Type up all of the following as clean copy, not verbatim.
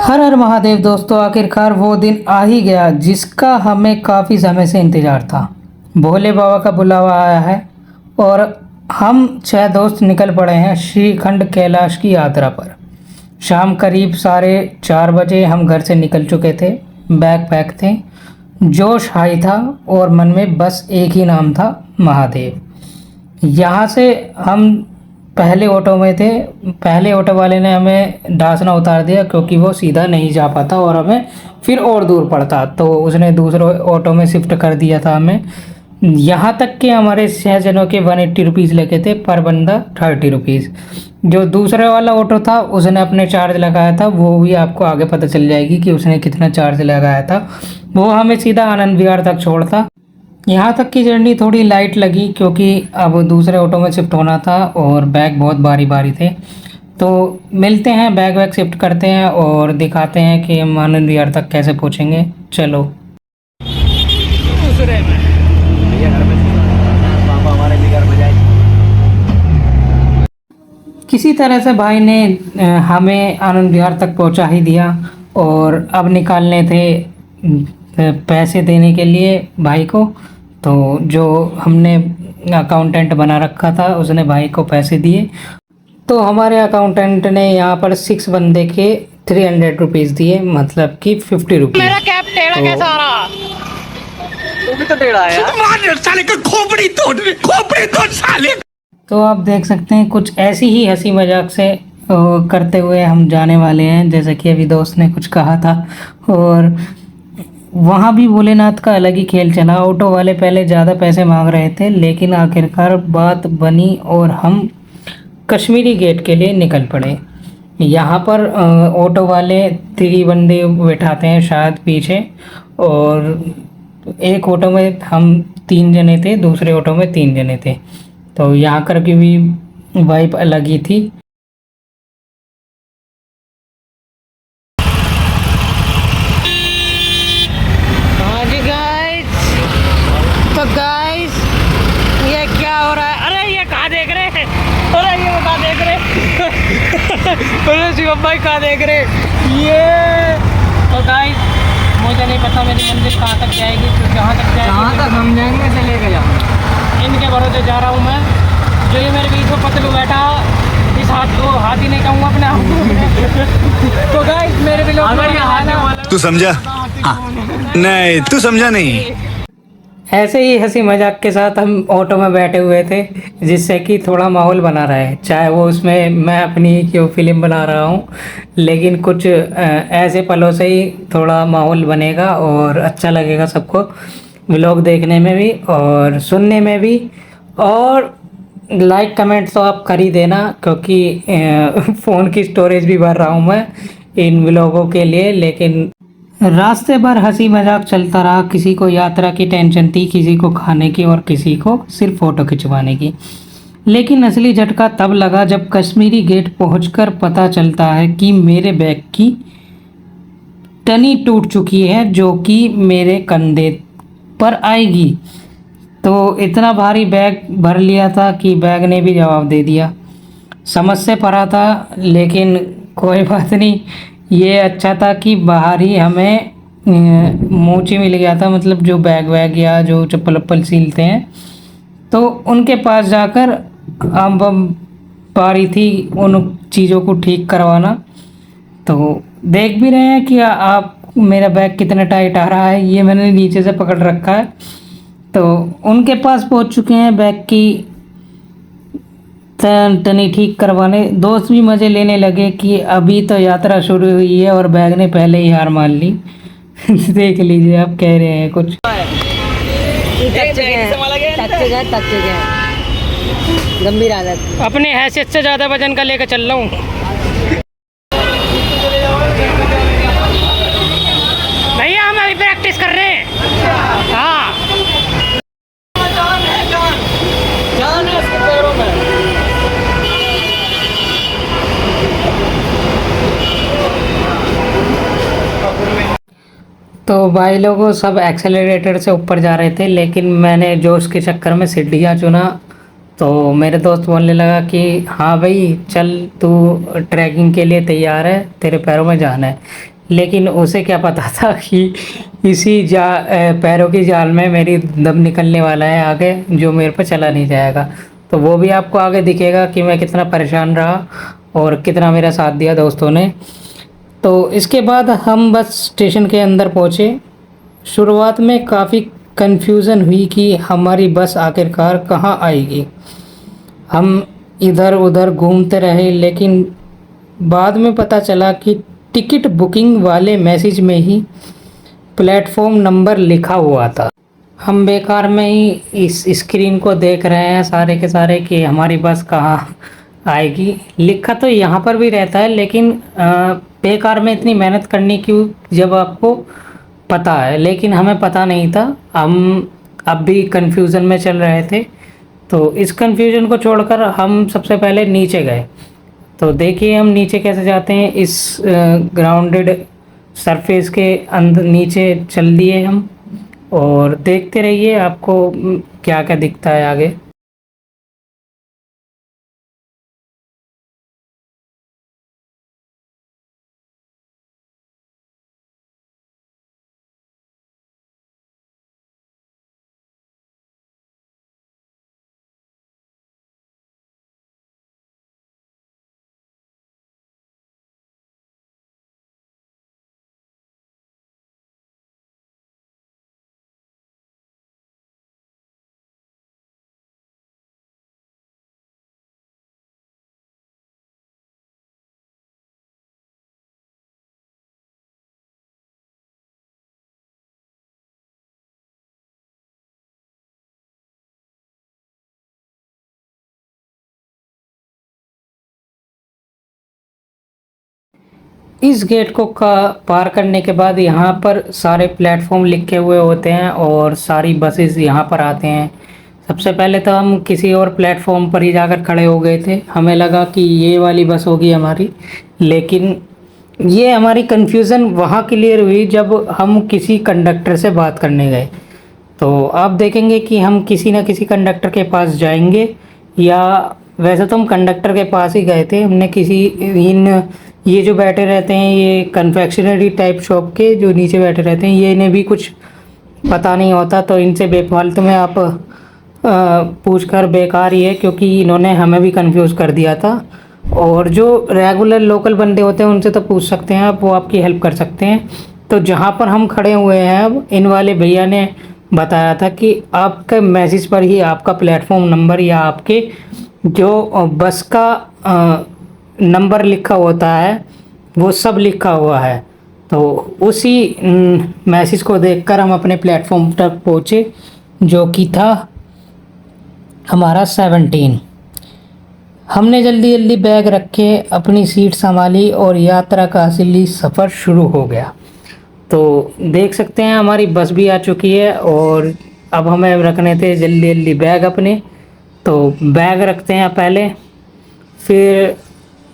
हर हर महादेव दोस्तों, आखिरकार वो दिन आ ही गया जिसका हमें काफ़ी समय से इंतज़ार था। भोले बाबा का बुलावा आया है और हम 6 दोस्त निकल पड़े हैं श्रीखंड कैलाश की यात्रा पर। शाम करीब 4:30 बजे हम घर से निकल चुके थे। बैग पैक थे, जोश हाई था और मन में बस एक ही नाम था, महादेव। यहाँ से हम पहले ऑटो में थे। पहले ऑटो वाले ने हमें डासना उतार दिया क्योंकि वो सीधा नहीं जा पाता और हमें फिर और दूर पड़ता, तो उसने दूसरे ऑटो में शिफ्ट कर दिया था हमें। यहाँ तक कि हमारे 6 जनों के 180 रुपीज़ लगे थे, पर बंदा 30 रुपीज़। जो दूसरे वाला ऑटो था उसने अपने चार्ज लगाया था, वो भी आपको आगे पता चल जाएगी कि उसने कितना चार्ज लगाया था। वो हमें सीधा आनंद विहार तक छोड़ता। यहाँ तक की जर्नी थोड़ी लाइट लगी क्योंकि अब दूसरे ऑटो में शिफ्ट होना था और बैग बहुत भारी भारी थे। तो मिलते हैं, बैग वैग शिफ्ट करते हैं और दिखाते हैं कि हम आनंद विहार तक कैसे पहुँचेंगे। चलो। दूसरे में भैया घर में पापा हमारे भी घर में जाए। किसी तरह से भाई ने हमें आनंद विहार तक पहुँचा ही दिया और अब निकालने थे पैसे देने के लिए भाई को। तो जो हमने अकाउंटेंट बना रखा था उसने भाई को पैसे दिए। तो हमारे अकाउंटेंट ने यहाँ पर 6 बंदे के 300 रुपीज़ दिए, मतलब कि 50 रुपीज़। मेरा कैप टेढ़ा कैसा आ रहा? वो भी तो टेढ़ा है यार। साले का खोपड़ी तोड़ साले। तो आप देख सकते हैं कुछ ऐसी ही हंसी मजाक से करते हुए हम जाने वाले हैं, जैसे कि अभी दोस्त ने कुछ कहा था। और वहाँ भी भोलेनाथ का अलग ही खेल चला। ऑटो वाले पहले ज़्यादा पैसे मांग रहे थे, लेकिन आखिरकार बात बनी और हम कश्मीरी गेट के लिए निकल पड़े। यहाँ पर ऑटो वाले 3 बंदे बैठाते हैं शायद पीछे, और एक ऑटो में हम 3 जने थे, दूसरे ऑटो में 3 जने थे। तो यहाँ कर की भी वाइब अलग ही थी। तो गाइस, ये क्या हो रहा है? अरे ये कहाँ देख रहे हैं? अरे ये वो कहाँ देख रहे? अरे शिवम भाई कहाँ देख रहे? ये तो गाइस, मुझे नहीं पता मेरी मंजिल कहाँ तक जाएगी, तो जहाँ तक जाएगी, जहाँ तक हम जाएंगे से लेकर जाऊँ। इनके भरोसे जा रहा हूँ मैं। जो ये मेरे बीच में पतलू बैठा, इस हाथ को हाथ ही नहीं कहूँगा अपने आप। तो गाइस मेरे भी लोग, तू समझा? नहीं, तू समझा नहीं। ऐसे ही हंसी मजाक के साथ हम ऑटो में बैठे हुए थे, जिससे कि थोड़ा माहौल बना रहे, चाहे वो उसमें मैं अपनी क्यों फिल्म बना रहा हूँ, लेकिन कुछ ऐसे पलों से ही थोड़ा माहौल बनेगा और अच्छा लगेगा सबको, व्लॉग देखने में भी और सुनने में भी। और लाइक कमेंट तो आप कर ही देना, क्योंकि फ़ोन की स्टोरेज भी भर रहा हूँ मैं इन व्लॉगों के लिए। लेकिन रास्ते भर हंसी मजाक चलता रहा। किसी को यात्रा की टेंशन थी, किसी को खाने की और किसी को सिर्फ फ़ोटो खिंचवाने की। लेकिन असली झटका तब लगा जब कश्मीरी गेट पहुंचकर पता चलता है कि मेरे बैग की टनी टूट चुकी है, जो कि मेरे कंधे पर आएगी। तो इतना भारी बैग भर लिया था कि बैग ने भी जवाब दे दिया। समझ से पड़ा था, लेकिन कोई बात नहीं। ये अच्छा था कि बाहर ही हमें मोची मिल गया था, मतलब जो बैग वैग या जो चप्पल वप्पल सीलते हैं, तो उनके पास जाकर हम पारी थी उन चीज़ों को ठीक करवाना। तो देख भी रहे हैं कि आप मेरा बैग कितना टाइट आ रहा है, ये मैंने नीचे से पकड़ रखा है। तो उनके पास पहुंच चुके हैं बैग की टनी ठीक करवाने। दोस्त भी मज़े लेने लगे कि अभी तो यात्रा शुरू हुई है और बैग ने पहले ही हार मान ली। देख लीजिए, आप कह रहे हैं कुछ गंभीर हालत, अपनी हैसियत से ज़्यादा वजन का लेकर चल रहा हूँ। भैया हम अभी प्रैक्टिस कर रहे हैं। हाँ, तो भाई लोगों सब एक्सेलरेटर से ऊपर जा रहे थे, लेकिन मैंने जोश के चक्कर में सीढ़ियाँ चुना। तो मेरे दोस्त बोलने लगा कि हाँ भाई चल, तू ट्रैकिंग के लिए तैयार है, तेरे पैरों में जाना है। लेकिन उसे क्या पता था कि इसी पैरों की जाल में मेरी दम निकलने वाला है आगे, जो मेरे पर चला नहीं जाएगा। तो वो भी आपको आगे दिखेगा कि मैं कितना परेशान रहा और कितना मेरा साथ दिया दोस्तों ने। तो इसके बाद हम बस स्टेशन के अंदर पहुँचे। शुरुआत में काफ़ी कन्फ्यूज़न हुई कि हमारी बस आखिरकार कहाँ आएगी। हम इधर उधर घूमते रहे, लेकिन बाद में पता चला कि टिकट बुकिंग वाले मैसेज में ही प्लेटफॉर्म नंबर लिखा हुआ था। हम बेकार में ही इस स्क्रीन को देख रहे हैं सारे के सारे कि हमारी बस कहाँ आएगी। लिखा तो यहाँ पर भी रहता है, लेकिन बेकार में इतनी मेहनत करनी क्यों जब आपको पता है। लेकिन हमें पता नहीं था, हम अब भी कंफ्यूजन में चल रहे थे। तो इस कंफ्यूजन को छोड़कर हम सबसे पहले नीचे गए। तो देखिए हम नीचे कैसे जाते हैं। इस ग्राउंडेड सरफेस के अंदर नीचे चल दिए हम, और देखते रहिए आपको क्या क्या दिखता है आगे। इस गेट को पार करने के बाद यहाँ पर सारे प्लेटफॉर्म लिखे हुए होते हैं और सारी बसेस यहाँ पर आते हैं। सबसे पहले तो हम किसी और प्लेटफॉर्म पर ही जाकर खड़े हो गए थे। हमें लगा कि ये वाली बस होगी हमारी, लेकिन ये हमारी कन्फ्यूज़न वहाँ क्लियर हुई जब हम किसी कंडक्टर से बात करने गए। तो आप देखेंगे कि हम किसी न किसी कंडक्टर के पास जाएंगे, या वैसे तो हम कंडक्टर के पास ही गए थे। हमने किसी ये जो बैठे रहते हैं, ये कन्फेक्शनरी टाइप शॉप के जो नीचे बैठे रहते हैं, ये इन्हें भी कुछ पता नहीं होता, तो इनसे बेफालतू में आप पूछकर बेकार ही है, क्योंकि इन्होंने हमें भी कंफ्यूज कर दिया था। और जो रेगुलर लोकल बंदे होते हैं उनसे तो पूछ सकते हैं आप, वो आपकी हेल्प कर सकते हैं। तो जहाँ पर हम खड़े हुए हैं अब, इन वाले भैया ने बताया था कि आपके मैसेज पर ही आपका प्लेटफॉर्म नंबर या आपके जो बस का नंबर लिखा होता है वो सब लिखा हुआ है। तो उसी मैसेज को देखकर हम अपने प्लेटफॉर्म तक पहुँचे, जो कि था हमारा 17। हमने जल्दी जल्दी बैग रखे, अपनी सीट संभाली और यात्रा का असली सफ़र शुरू हो गया। तो देख सकते हैं हमारी बस भी आ चुकी है, और अब हमें रखने थे जल्दी जल्दी बैग अपने। तो बैग रखते हैं पहले। फिर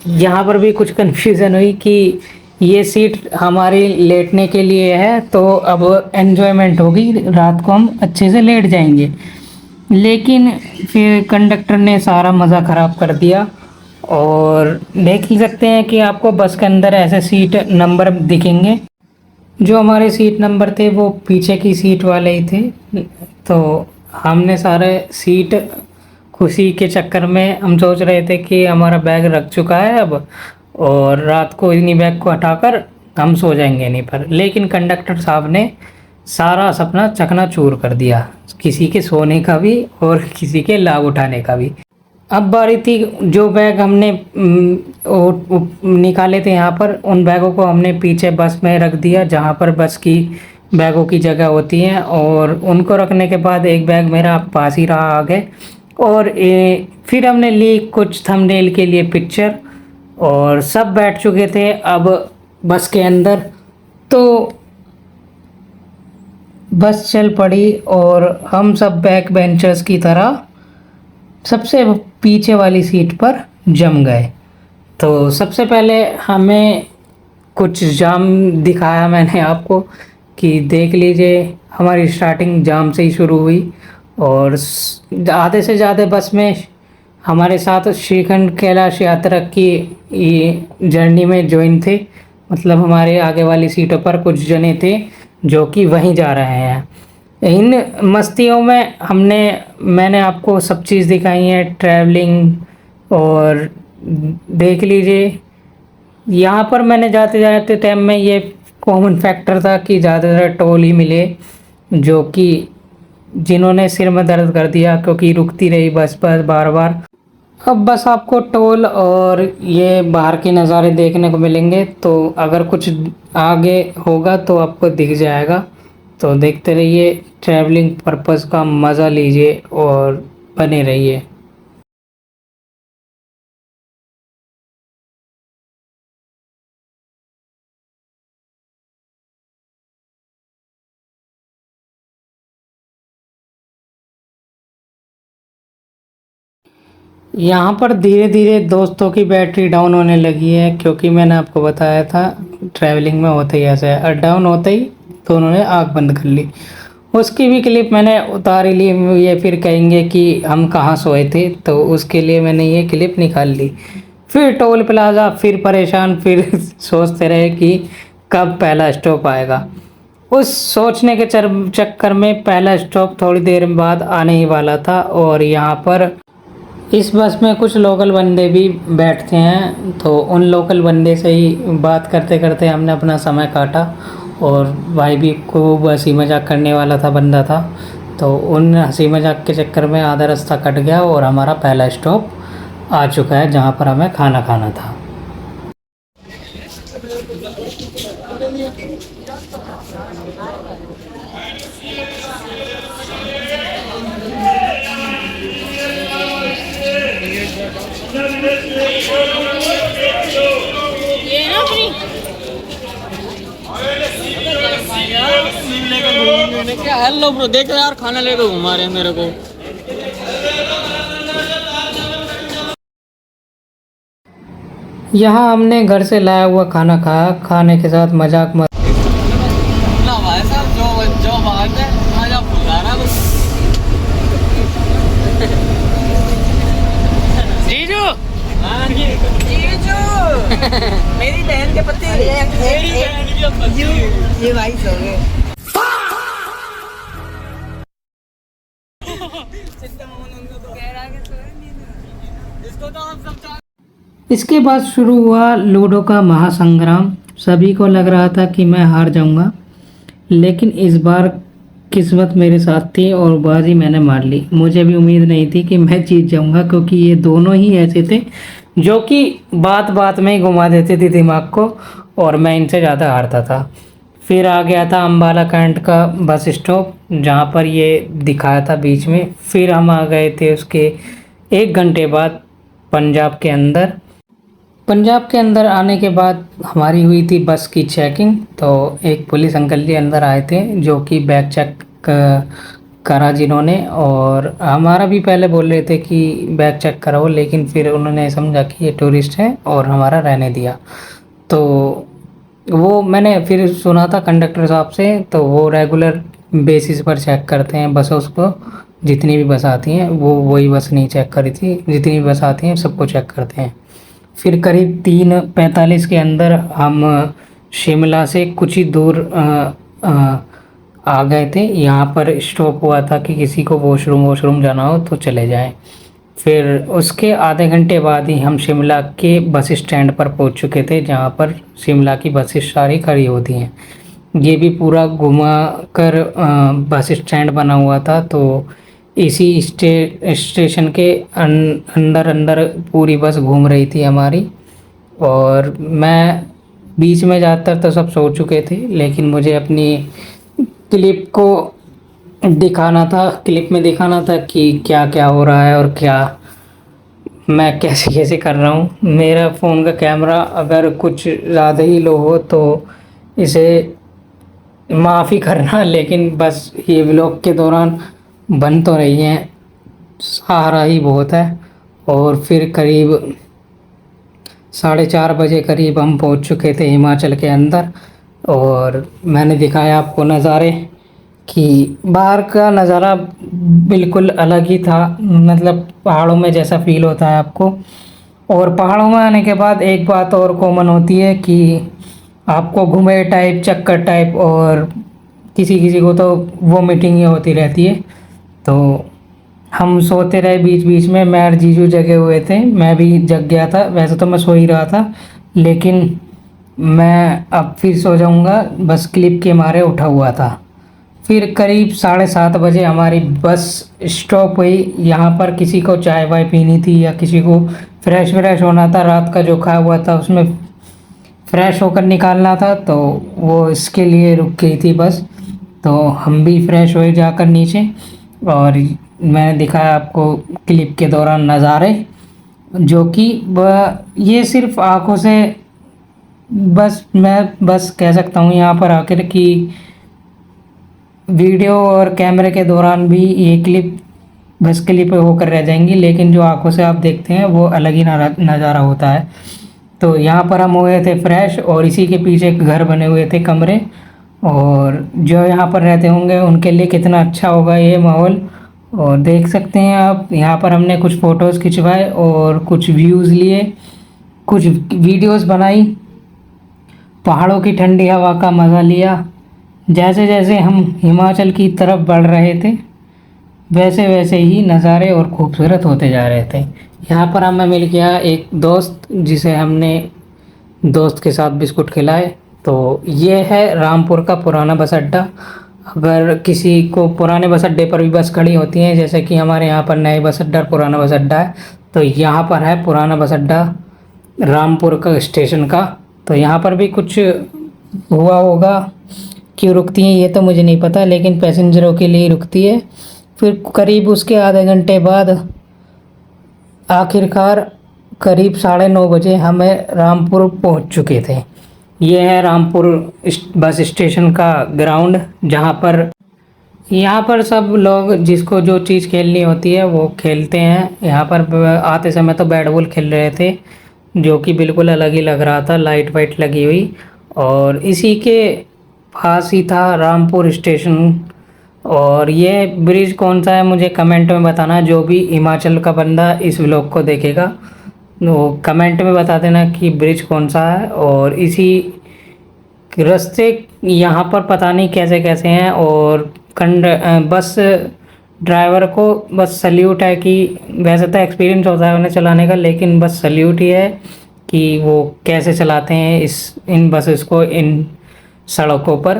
यहाँ पर भी कुछ कन्फ्यूज़न हुई कि ये सीट हमारी लेटने के लिए है, तो अब एन्जॉयमेंट होगी, रात को हम अच्छे से लेट जाएंगे। लेकिन फिर कंडक्टर ने सारा मज़ा ख़राब कर दिया। और देख ही सकते हैं कि आपको बस के अंदर ऐसे सीट नंबर दिखेंगे। जो हमारे सीट नंबर थे वो पीछे की सीट वाले ही थे। तो हमने सारे सीट खुशी के चक्कर में हम सोच रहे थे कि हमारा बैग रख चुका है अब, और रात को इन्हीं बैग को हटाकर हम सो जाएंगे इन्हीं पर। लेकिन कंडक्टर साहब ने सारा सपना चकनाचूर कर दिया, किसी के सोने का भी और किसी के लाभ उठाने का भी। अब बारी थी, जो बैग हमने निकाले थे यहाँ पर, उन बैगों को हमने पीछे बस में रख दिया, जहाँ पर बस की बैगों की जगह होती है। और उनको रखने के बाद एक बैग मेरा पास ही रहा आगे। और फिर हमने ली कुछ थंबनेल के लिए पिक्चर, और सब बैठ चुके थे अब बस के अंदर। तो बस चल पड़ी और हम सब बैक बेंचर्स की तरह सबसे पीछे वाली सीट पर जम गए। तो सबसे पहले हमें कुछ जाम दिखाया मैंने आपको, कि देख लीजिए हमारी स्टार्टिंग जाम से ही शुरू हुई। और आधे से ज़्यादा बस में हमारे साथ श्रीखंड कैलाश यात्रा की जर्नी में ज्वाइन थे। मतलब हमारे आगे वाली सीटों पर कुछ जने थे जो कि वहीं जा रहे हैं। इन मस्तियों में मैंने आपको सब चीज़ दिखाई है, ट्रैवलिंग। और देख लीजिए, यहाँ पर मैंने जाते जाते टाइम में ये कॉमन फैक्टर था कि ज़्यादातर टोल ही मिले, जो कि जिन्होंने सिर में दर्द कर दिया क्योंकि रुकती रही बस बस बार बार। अब बस आपको टोल और ये बाहर के नज़ारे देखने को मिलेंगे, तो अगर कुछ आगे होगा तो आपको दिख जाएगा। तो देखते रहिए, ट्रैवलिंग पर्पस का मज़ा लीजिए और बने रहिए। यहाँ पर धीरे धीरे दोस्तों की बैटरी डाउन होने लगी है, क्योंकि मैंने आपको बताया था ट्रैवलिंग में होता ही ऐसा है, और डाउन होते ही तो उन्होंने आँख बंद कर ली। उसकी भी क्लिप मैंने उतार ली। ये फिर कहेंगे कि हम कहाँ सोए थे, तो उसके लिए मैंने ये क्लिप निकाल ली। फिर टोल प्लाज़ा, फिर परेशान, फिर सोचते रहे कि कब पहला स्टॉप आएगा। उस सोचने के चक्कर में पहला स्टॉप थोड़ी देर बाद आने ही वाला था। और यहाँ पर इस बस में कुछ लोकल बंदे भी बैठते हैं, तो उन लोकल बंदे से ही बात करते करते हमने अपना समय काटा। और भाई भी खूब हंसी मजाक करने वाला था, बंदा था, तो उन हंसी मजाक के चक्कर में आधा रास्ता कट गया और हमारा पहला स्टॉप आ चुका है, जहाँ पर हमें खाना खाना था। क्या हेलो ब्रो, देख यार खाना लेकर घुमा रहे हैं मेरे को। यहाँ हमने घर से लाया हुआ खाना खाया, खाने के साथ मजाक ना भाई साहब, जो बात है मजा फुला रहा बस। जीजू, हाँ जी जीजू, मेरी बहन के पति, मेरी बहन के पति, ये भाई सो गए। इसके बाद शुरू हुआ लूडो का महासंग्राम। सभी को लग रहा था कि मैं हार जाऊंगा, लेकिन इस बार किस्मत मेरे साथ थी और बाजी मैंने मार ली। मुझे भी उम्मीद नहीं थी कि मैं जीत जाऊंगा, क्योंकि ये दोनों ही ऐसे थे जो कि बात बात में ही घुमा देते थे दिमाग को, और मैं इनसे ज़्यादा हारता था। फिर आ गया था अम्बाला कैंट का बस स्टॉप, जहाँ पर ये दिखाया था बीच में। फिर हम आ गए थे उसके 1 घंटे बाद पंजाब के अंदर। पंजाब के अंदर आने के बाद हमारी हुई थी बस की चेकिंग। तो एक पुलिस अंकल जी अंदर आए थे, जो कि बैग चेक करा जिन्होंने। और हमारा भी पहले बोल रहे थे कि बैग चेक कराओ, लेकिन फिर उन्होंने समझा कि ये टूरिस्ट है और हमारा रहने दिया। तो वो मैंने फिर सुना था कंडक्टर साहब से, तो वो रेगुलर बेसिस पर चेक करते हैं बसों को। जितनी भी बस आती हैं, वो वही बस नहीं चेक करी थी, जितनी भी बस आती हैं सबको चेक करते हैं। फिर करीब 3:45 के अंदर हम शिमला से कुछ ही दूर आ गए थे। यहाँ पर स्टॉप हुआ था कि किसी को वॉशरूम जाना हो तो चले जाएं। फिर उसके आधे घंटे बाद ही हम शिमला के बस स्टैंड पर पहुँच चुके थे, जहाँ पर शिमला की बसेस सारी खड़ी होती हैं। ये भी पूरा घुमा कर बस स्टैंड बना हुआ था, तो इसी स्टेशन के अंदर अंदर पूरी बस घूम रही थी हमारी। और मैं बीच में ज़्यादातर तो सब सो चुके थे, लेकिन मुझे अपनी क्लिप को दिखाना था, क्लिप में दिखाना था कि क्या क्या हो रहा है और क्या मैं कैसे कैसे कर रहा हूँ। मेरा फ़ोन का कैमरा अगर कुछ ज़्यादा ही लो हो तो इसे माफ़ी करना, लेकिन बस ये व्लॉग के दौरान बन तो रही हैं, सहारा ही बहुत है। और फिर करीब 4:30 बजे करीब हम पहुंच चुके थे हिमाचल के अंदर। और मैंने दिखाया आपको नज़ारे, कि बाहर का नज़ारा बिल्कुल अलग ही था, मतलब पहाड़ों में जैसा फील होता है आपको। और पहाड़ों में आने के बाद एक बात और कॉमन होती है कि आपको घूमे टाइप, चक्कर टाइप, और किसी किसी को तो वोमिटिंग ही होती रहती है। तो हम सोते रहे बीच बीच में, मैं और जीजू जगे हुए थे, मैं भी जग गया था। वैसे तो मैं सो ही रहा था, लेकिन मैं अब फिर सो जाऊंगा, बस क्लिप के मारे उठा हुआ था। फिर करीब 7:30 बजे हमारी बस स्टॉप हुई। यहाँ पर किसी को चाय वाय पीनी थी या किसी को फ्रेश व्रेश होना था, रात का जो खाया हुआ था उसमें फ्रेश होकर निकालना था, तो वो इसके लिए रुक गई थी बस। तो हम भी फ्रेश हुए जाकर नीचे, और मैंने दिखाया आपको क्लिप के दौरान नज़ारे, जो कि ये सिर्फ आंखों से मैं बस कह सकता हूँ यहाँ पर आकर कि वीडियो और कैमरे के दौरान भी ये क्लिप बस क्लिप होकर रह जाएंगी, लेकिन जो आंखों से आप देखते हैं वो अलग ही नज़ारा होता है। तो यहाँ पर हम हुए थे फ्रेश, और इसी के पीछे घर बने हुए थे कमरे, और जो यहाँ पर रहते होंगे उनके लिए कितना अच्छा होगा ये माहौल। और देख सकते हैं आप, यहाँ पर हमने कुछ फ़ोटोज़ खिंचवाए और कुछ व्यूज़ लिए, कुछ वीडियोज़ बनाई, पहाड़ों की ठंडी हवा का मज़ा लिया। जैसे जैसे हम हिमाचल की तरफ बढ़ रहे थे, वैसे वैसे ही नज़ारे और खूबसूरत होते जा रहे थे। यहाँ पर हमें मिल गया एक दोस्त, जिसे हमने दोस्त के साथ बिस्कुट खिलाए। तो ये है रामपुर का पुराना बस अड्डा। अगर किसी को पुराने बस अड्डे पर भी बस खड़ी होती हैं, जैसे कि हमारे यहाँ पर नए बस अड्डा पुराना बस अड्डा है, तो यहाँ पर है पुराना बस अड्डा रामपुर का स्टेशन का। तो यहाँ पर भी कुछ हुआ होगा, क्यों रुकती हैं ये तो मुझे नहीं पता, लेकिन पैसेंजरों के लिए रुकती है। फिर करीब उसके आधे घंटे बाद आखिरकार करीब 9:30 बजे हमें रामपुर पहुंच चुके थे। ये है रामपुर बस स्टेशन का ग्राउंड, जहां पर यहाँ पर सब लोग जिसको जो चीज़ खेलनी होती है वो खेलते हैं। यहाँ पर आते समय तो बैट बॉल खेल रहे थे, जो कि बिल्कुल अलग ही लग रहा था, लाइट वाइट लगी हुई। और इसी के पास ही था रामपुर स्टेशन। और ये ब्रिज कौन सा है मुझे कमेंट में बताना, जो भी हिमाचल का बंदा इस व्लॉग को देखेगा वो कमेंट में बता देना कि ब्रिज कौन सा है। और इसी रास्ते यहाँ पर पता नहीं कैसे कैसे हैं, और बस ड्राइवर को बस सल्यूट है कि वैसे तो एक्सपीरियंस होता है उन्हें चलाने का, लेकिन बस सल्यूट ही है कि वो कैसे चलाते हैं इन बसेस को इन सड़कों पर।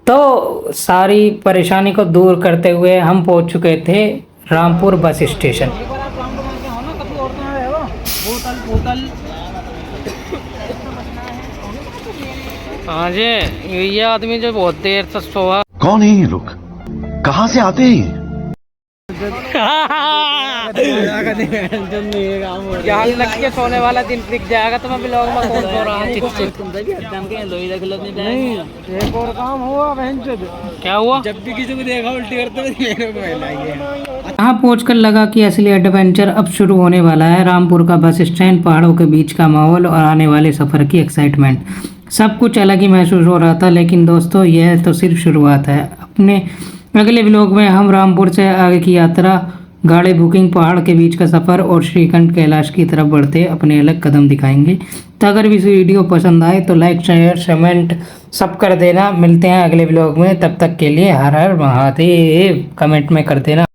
तो सारी परेशानी को दूर करते हुए हम पहुंच चुके थे रामपुर बस स्टेशन। हाँ जी, ये आदमी जो बहुत देर तक सोया। कौन है ये लोग, कहाँ से आते हैं? यहाँ लग के सोने वाला दिन दिख जाएगा तो मैं ब्लॉग में कौन सो रहा हूँ। एक और काम हुआ क्या हुआ? जब भी किसी को देखा उल्टी करते हुए यहाँ पहुंचकर लगा कि असली एडवेंचर अब शुरू होने वाला है। रामपुर का बस स्टैंड, पहाड़ों के बीच का माहौल और आने वाले सफ़र की एक्साइटमेंट, सब कुछ अलग ही महसूस हो रहा था। लेकिन दोस्तों, यह तो सिर्फ शुरुआत है। अपने अगले व्लॉग में हम रामपुर से आगे की यात्रा, गाड़ी बुकिंग, पहाड़ के बीच का सफ़र और श्रीखंड कैलाश की तरफ बढ़ते अपने अलग कदम दिखाएंगे। तो अगर भी इस वीडियो पसंद आए तो लाइक, शेयर, कमेंट सब कर देना। मिलते हैं अगले व्लॉग में, तब तक के लिए हर हर महादेव कमेंट में कर देना।